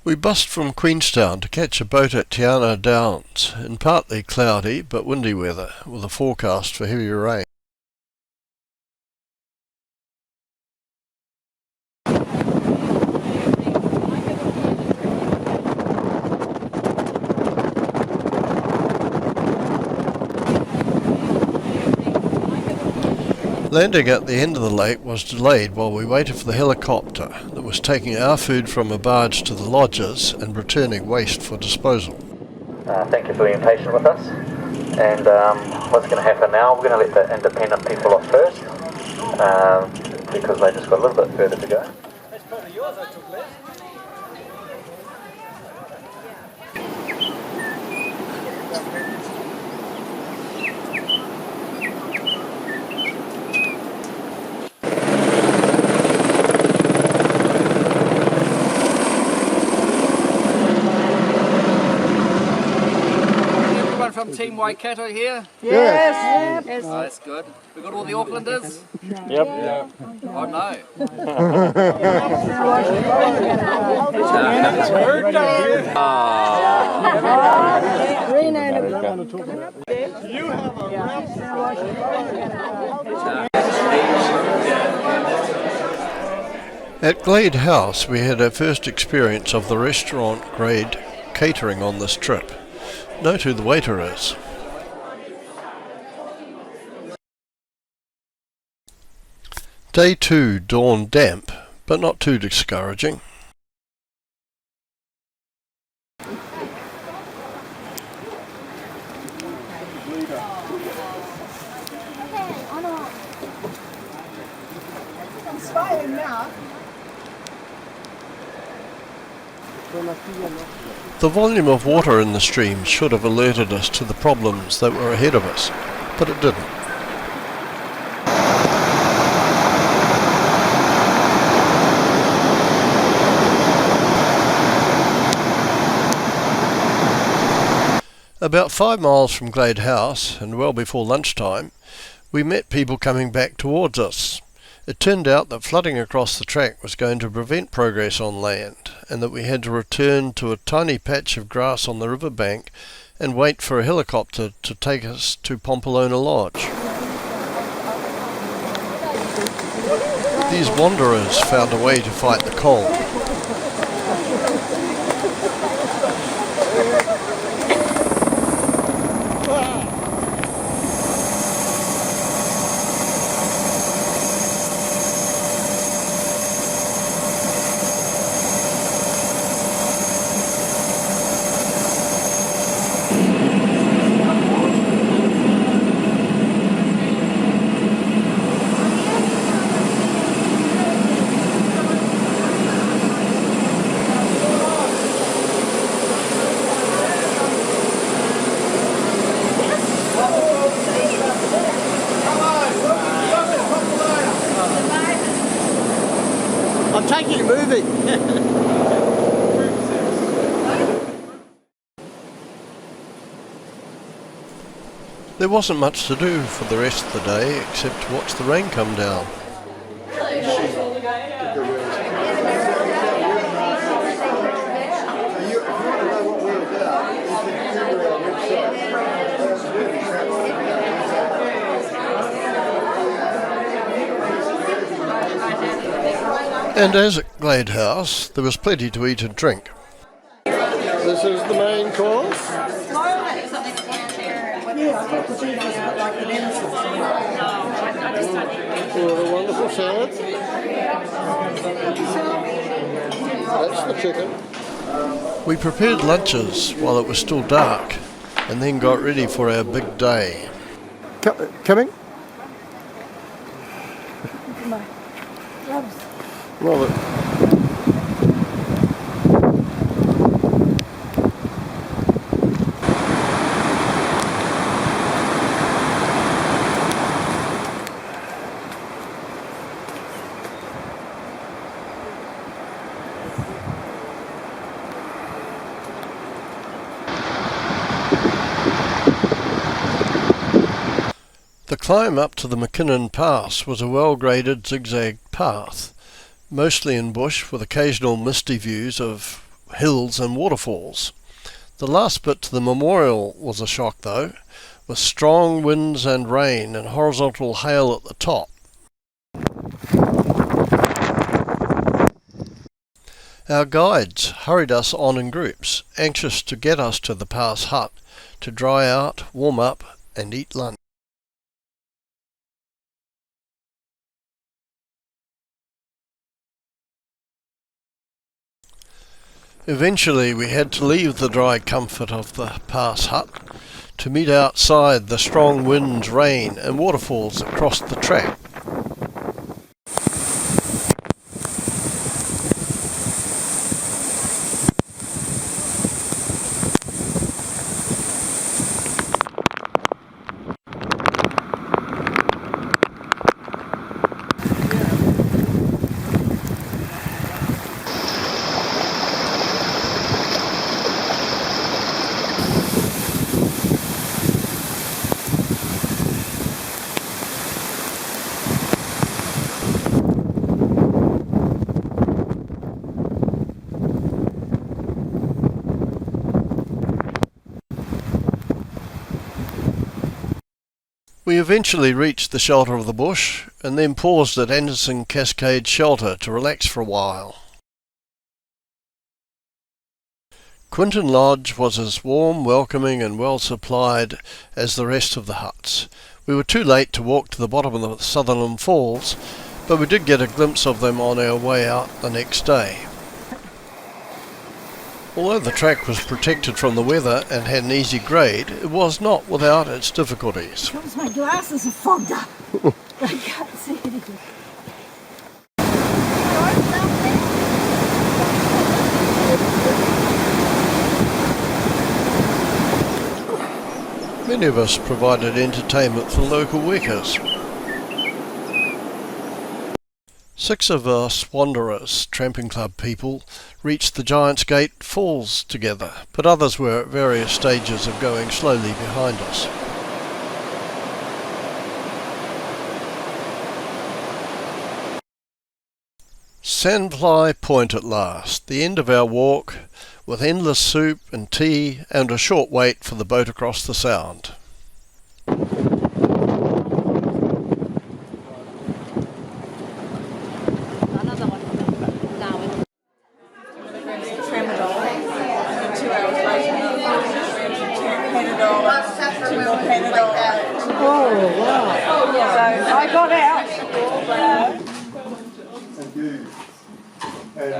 We bussed from Queenstown to catch a boat at Tiana Downs in partly cloudy but windy weather, with a forecast for heavy rain. Landing at the end of the lake was delayed while we waited for the helicopter that was taking our food from a barge to the lodges and returning waste for disposal. Thank you for being patient with us. And what's going to happen now, we're going to let the independent people off first because they just got a little bit further to go. That's probably yours, I took less. From Team Waikato here? Yes. Oh, that's good. We got all the Aucklanders? Yep. Oh no. At Glade House we had our first experience of the restaurant grade catering on this trip. Note who the waiter is. Day 2 dawned damp, but not too discouraging. The volume of water in the stream should have alerted us to the problems that were ahead of us, but it didn't. About 5 miles from Glade House, and well before lunchtime, we met people coming back towards us. It turned out that flooding across the track was going to prevent progress on land, and that we had to return to a tiny patch of grass on the riverbank and wait for a helicopter to take us to Pompolona Lodge. These wanderers found a way to fight the cold. I'm taking a movie. There wasn't much to do for the rest of the day except to watch the rain come down. And as at Glade House, there was plenty to eat and drink. This is the main course. What a wonderful salad. That's the chicken. We prepared lunches while it was still dark, and then got ready for our big day. Coming? Love it. The climb up to the McKinnon Pass was a well-graded zigzag path, mostly in bush with occasional misty views of hills and waterfalls. The last bit to the memorial was a shock though, with strong winds and rain and horizontal hail at the top. Our guides hurried us on in groups, anxious to get us to the pass hut to dry out, warm up and eat lunch. Eventually we had to leave the dry comfort of the pass hut to meet outside the strong winds, rain and waterfalls that crossed the track. We eventually reached the shelter of the bush and then paused at Anderson Cascade Shelter to relax for a while. Quinton Lodge was as warm, welcoming and well supplied as the rest of the huts. We were too late to walk to the bottom of the Sutherland Falls, but we did get a glimpse of them on our way out the next day. Although the track was protected from the weather and had an easy grade, it was not without its difficulties. Because my glasses are fogged up. I can't see anything. Many of us provided entertainment for local workers. 6 of us wanderers, tramping club people, reached the Giant's Gate Falls together, but others were at various stages of going slowly behind us. Sandfly Point at last, the end of our walk, with endless soup and tea and a short wait for the boat across the Sound. Oh, wow. So I got out. And